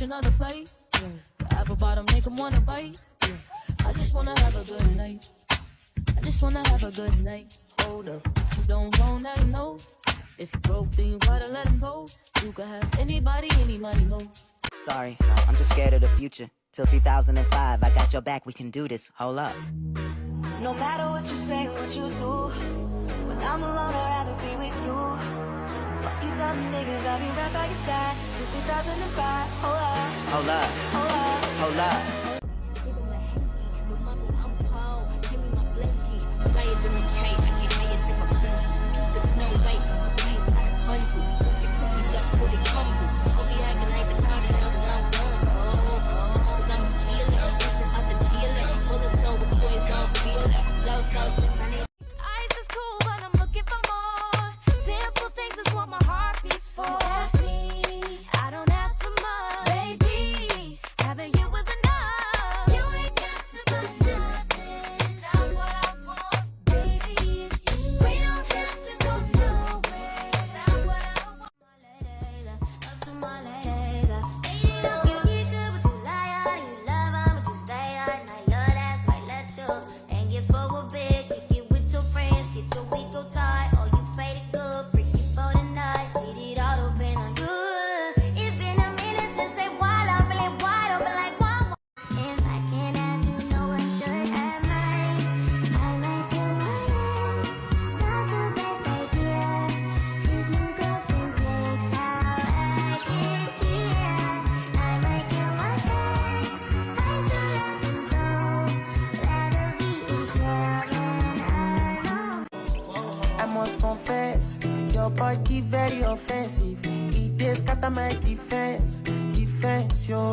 another fight. Apple bottom make him wanna bite. I just wanna have a good night. I just wanna have a good night. Hold up, if you don't want that, no. If you broke, then you gotta let him go. You could have anybody, any money, no. Sorry, I'm just scared of the future. Till 2005, I got your back, we can do this. Hold up. No matter what you say, what you do, when I'm alone, I'd rather be with you. Fuck these other niggas, I'll be right by your side. Till 2005, hold up, Hold up, hold up, hold up. Ice is cool, but I'm looking for more. Simple things is what my heart beats for. That's me. I don't ask for much, baby. Having you was enough. You ain't got to buy nothing. It's not what I want, baby. It's you. We don't have to go nowhere. It's not what I want. up to my lady. You get good, but you lie, all you love, but you stay all night. Love that's why let you and get forward big. Kick it with your friends, get your week go tight. Oh, you faded good, freaky for the night. Shit, it all open on you. It's been a minute since they wild, I'm feeling wide open like wow. If I can't have you, no one should have mine. I like your wires, not the best idea. His new girlfriend's legs, how I get here. I like your wires, I still love you though. Rather be in jail than alone. I must confess, your body very offensive. It is scatter my defense, defense, yo.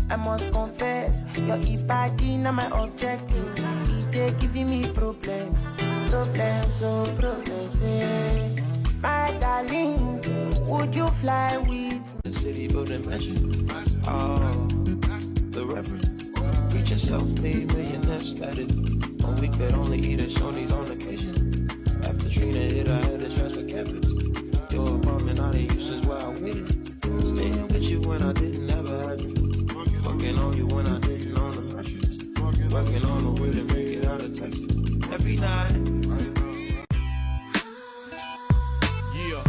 I must confess, your body not my objective. It is giving me problems, eh. My darling, would you fly with me? City building mansion. Oh, the Reverend. Reaching self-made millionaire status. When we could only eat at Shoney's on occasion. After Trina hit, I had to transfer campus. Your apartment, I didn't use since where I waited. Staying with you when I didn't ever have you. Fucking on you when I didn't own the mattress. Working on the way to make it out of Texas. Every night. Yeah.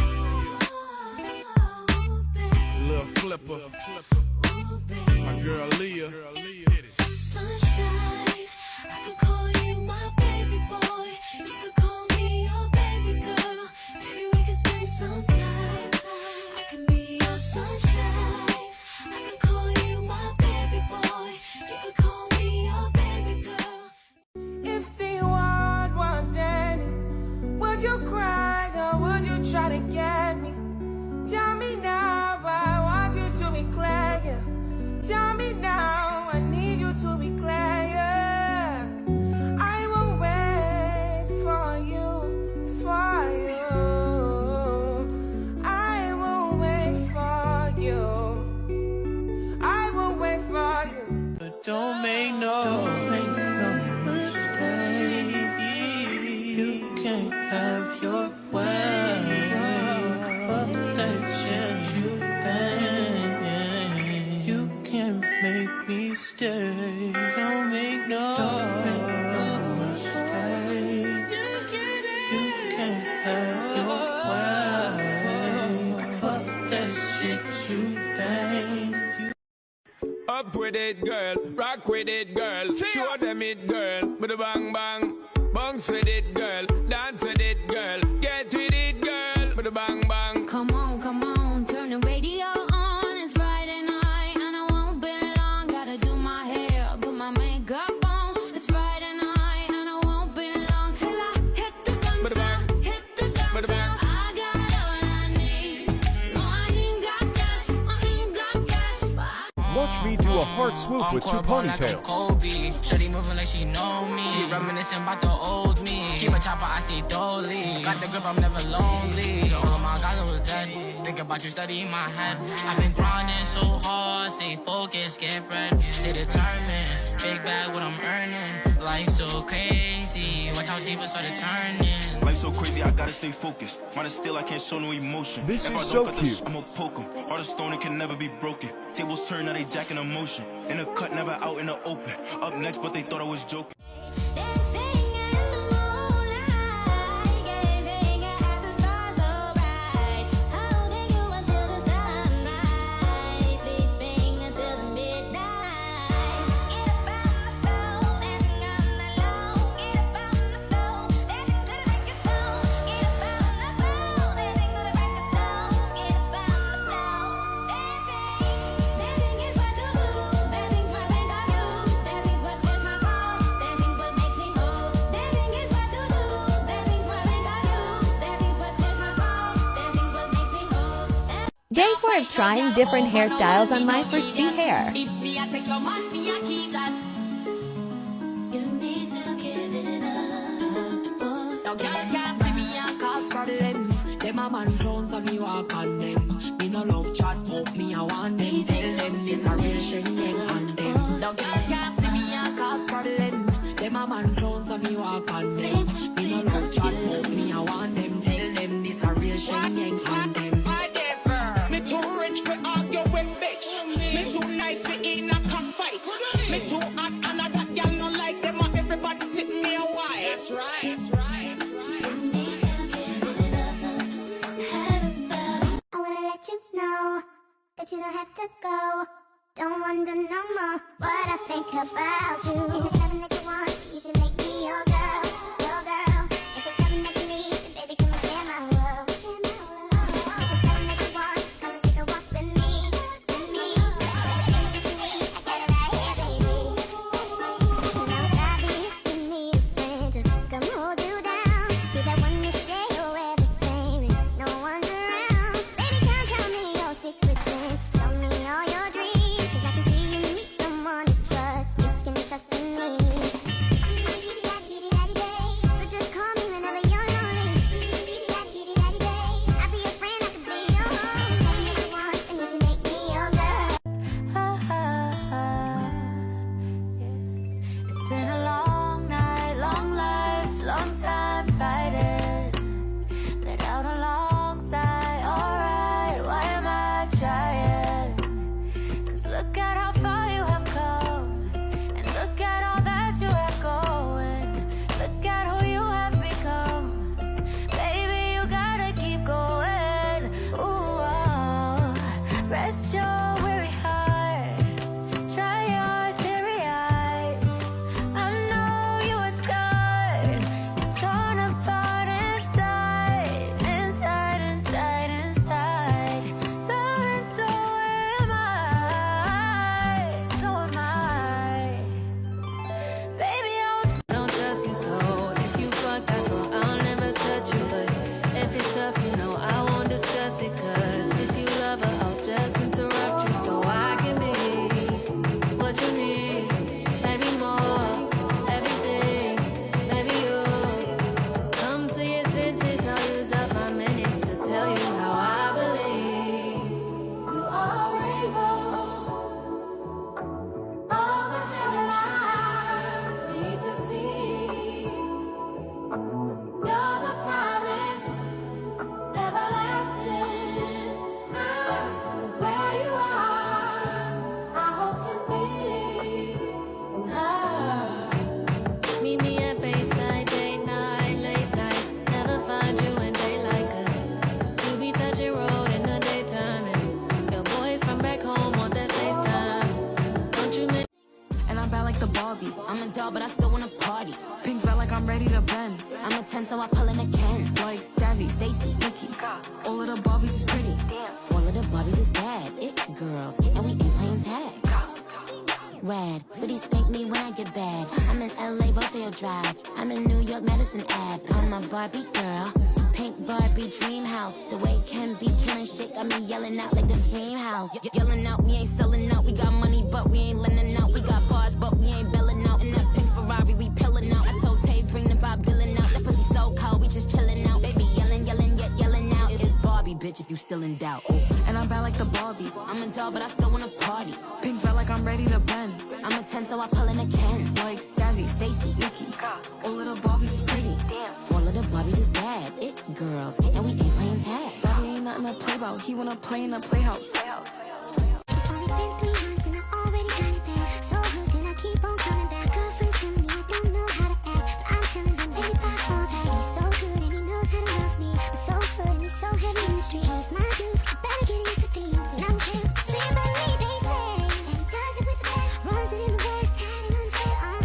Little flipper. My girl Leah. Sunshine, I could call you my baby boy. You could call me your baby girl. Maybe we could spend some time. I can be your sunshine. I could call you my baby boy. You could call me your baby girl. If the world was ending, would you cry or would you try to get me? Tell me now, I want you to be clear. Yeah. Tell me now, I need you to be clear. Yeah. I will wait for you, for you. I will wait for you. I will wait for you. But don't make no mistake. You can't have your way. Fuck that shit you think. You can't make me stay. Don't make no mistake. You can't have your way. Fuck that shit you think. Up with it, girl. Rock with it, girl. Show them it, girl. With a bang bang. Bounce with it, girl. Dance with it, girl. Get with it, girl. With a bang bang. Come on, turn the radio on. It's Friday night and I won't be long. Gotta do my hair, put my makeup on. It's Friday night and I won't be long till I hit the dance floor, hit the dance floor. I got all I need. No, I ain't got cash, but I Watch me do a hard swoop with two ponytails. Kobe. Shorty moving like she know me. She reminiscing about the old me. Keep a chopper, I see Dolly. Got the grip, I'm never lonely. So all my guys, I was dead. Think about you, study in my head. I've been grinding so hard, stay focused, get bread. Stay determined, big bag, what I'm earning. Life so go crazy. Watch how tables started turning. Life so crazy, I gotta stay focused. Mine is still, I can't show no emotion. This if is I so don't cut cute. this, I'ma poke 'em. Heart of stone, it can never be broken. Tables turn, now they jacking emotion. In the cut, never out in the open. Up next, but they thought I was joking. Dancing in the moonlight, gazing at the stars so bright, holding you until the sunrise, sleeping until the midnight. Get up on the floor, dancing on the low. Get up on the floor, dancing to the break of dawn. Get up on the floor, dancing to the break of dawn. Get up on the floor, dancing. Dancing is what to do. Dancing's what we got you. Dancing's what clears my soul. Dancing's what makes me whole. Dancing is what to do. Dancing's what we got you. Dancing's what clears my soul. Dancing's what makes me whole. Day 4 of trying different hairstyles on my first C hair. You need to give it up, boy. Now girl can't see me and cause problem. Them a man clowns and me walk on them. Me no love chat, hope me I want them. Tell them this a real Shenyang on them. Now girl can't see me and cause problem. Them a man clowns and me walk on them. Me no love chat, hope me I want them. Tell them this a real Shenyang on them. Whatever. Me too rich for argue with bitch. Me too nice for in a cockfight. Me too hot and a that girl no like them. And everybody sitting me a while. That's right. That's right. You need to give it up, everybody. I wanna let you know that you don't have to go. Don't wonder no more what I think about you. If it's something that you want, you should make me your girl, your girl. If it's something that you need, then baby, come and share my world, share my world. If it's something that you want, come and take a walk with me, with me. Everything that you need, I got it right here, baby. Now it's obvious you need a friend to come hold you down. Be that one to share your everything when no one's around. Baby, come tell me your secrets and tell me all your dreams. 'Cause I can see you need someone to trust. You can trust in me. So just call me whenever you're lonely. I'll be your friend, I could be your home. Say you want, and you should make me your girl. It's been a long night, long life, long time fighting. Let out a long sigh, alright, why am I trying? 'Cause look at how far you have come, and look at all that you are going. Look at who you have become. Baby, you gotta keep going. Ooh, oh. Rest your weary heart. Try your teary eyes. I know you were scarred. You're torn apart inside, inside, inside, inside. Darling, so am I. So am I. Baby, I don't trust you, so if you fuck, that's all. I'll never touch you, but if it's tough, you know I won't discuss it. 'Cause if you love her, I'll just interrupt you so I can be what you need. Maybe more, everything, maybe you. Come to your senses, I'll use up my minutes to tell you how I believe. You are a rainbow, all the heaven I need to see. You're the promise, everlasting. Where you are, I hope to be. Meet me at Bayside, date night, late night. Never find you in daylight, 'cause you be touching road in the daytime, and your boys from back home want that FaceTime. Don't you miss? And I'm bad like the Barbie. I'm a doll, but I still wanna party. Pink felt like I'm ready to bend. I'm a 10, so I pull in a Ken. Like Jazzy, Stacy, Nikki. All of the Barbies is pretty. All of the Barbies is bad, it girls, and we ain't playing tag. Rad, but he spank me when I get bad. I'm in LA, Rodeo Drive. I'm in New York, Madison Ave. I'm a Barbie girl, pink Barbie dream house. The way Ken be killing shit got me yelling out like the Scream House. Yelling out, we ain't selling out. We got money, but we ain't lending out. We got bars, but we ain't belling out. In that pink Ferrari, we pillin' out. I told Tay, bring the Bob Dylan out. That pussy so cold, we just chillin' out. Baby yelling, yelling, yet yelling out. It's Barbie, bitch, if you still in doubt. Ooh. And I'm bad like the Barbie. I'm a doll, but I still wanna party. Pink felt like I'm ready to bend. I'm a 10, so I pull in a Ken. Like Jazzy, Stacy, Nikki. All of the Barbies is pretty. Damn. All of the Barbies is bad. It girls, and we ain't playing tag. Bobby ain't nothing to play about. He wanna play in the playhouse. It's only been 3 months and I already got it back. So good that I keep on coming back. Girlfriend's telling me I don't know how to act, but I'm telling them baby I fall back. He's so good and he knows how to love me. I'm so good and he's so heavy in the street. He's my dude, you better get used to things. And I'm careful to say about me. They say that he does it with the best. Runs it in the west, had it on the chest. I'm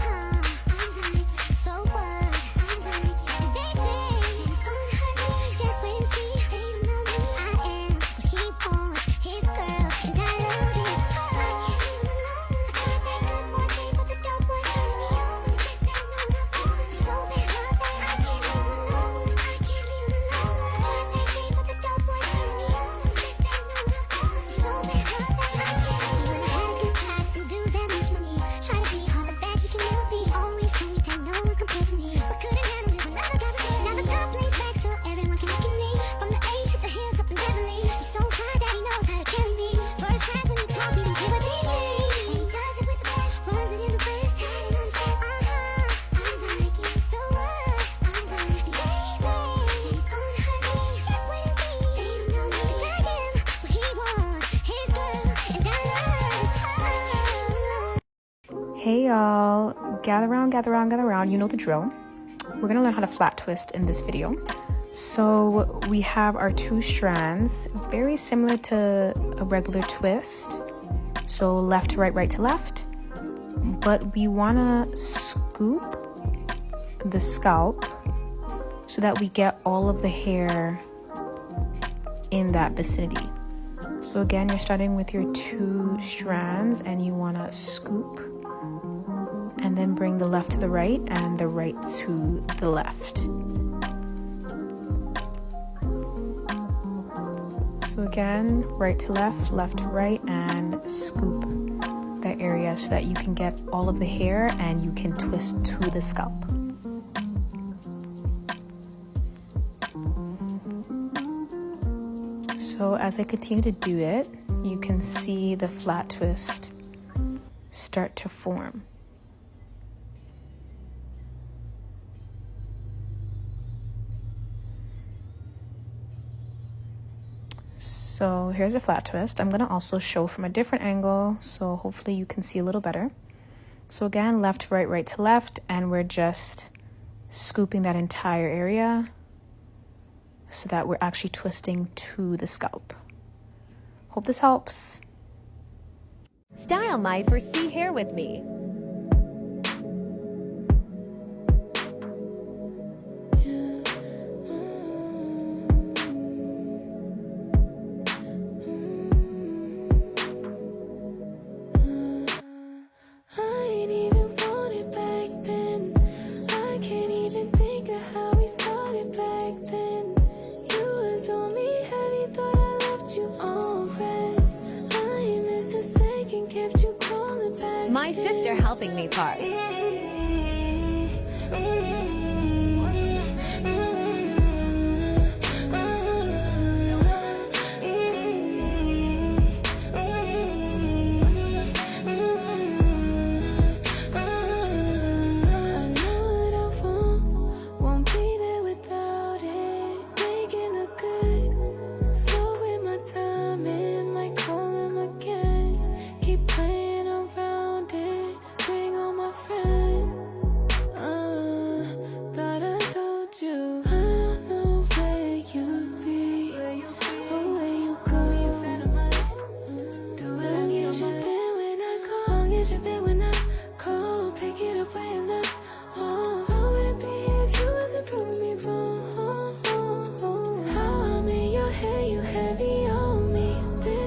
like, so what? I'm like, and they say that it's gonna hurt me. Just wait and see. They don't know me. I am what he wants, his girl, and I love it. I can't leave him alone. I tried that good boy thing, but the dope boy turning me on. But it's just that no love. So bad, love that. I can't leave him alone. I can't leave him alone. I tried that thing, but the dope boy turning me on. But it's just that no love. So bad, love that. I can't see when I had a good time and do that much for me. Try to be all the bad he can never be. Always told me that no one compared to me, but couldn't handle it when other guys were there. Now the top lays back so everyone can look at me. From the A to the hills up in Beverly, he's so high that he knows how to carry me. First class when you talk, you don't care what they say. And he does it with the best, runs it in the west, had it on the chest. I'm like, yeah, so what? I'm like, they say that he's gonna hurt me. Just wait and see. They don't know me 'cause I am what he wants, his girl, and I love. Hey y'all, gather around, gather around, gather around. You know the drill. We're gonna learn how to flat twist in this video. So we have our 2 strands, very similar to a regular twist. So left to right, right to left. But we wanna scoop the scalp so that we get all of the hair in that vicinity. So again, you're starting with your 2 strands and you wanna scoop and then bring the left to the right and the right to the left. So again, right to left to right, and scoop that area so that you can get all of the hair and you can twist to the scalp. So as I continue to do it, you can see the flat twist start to form. So here's a flat twist. I'm gonna also show from a different angle, so hopefully you can see a little better. So again, left to right, right to left, and we're just scooping that entire area so that we're actually twisting to the scalp. Hope this helps. Style my first see hair with me. My sister helping me part.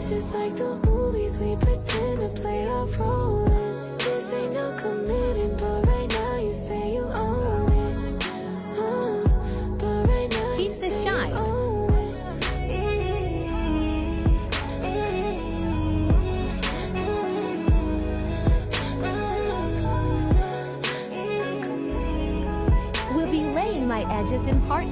Just like the movies, we pretend to play a role in. This ain't no committing, but right now you say you own it. But right now Keep the shine. We'll be laying my edges in part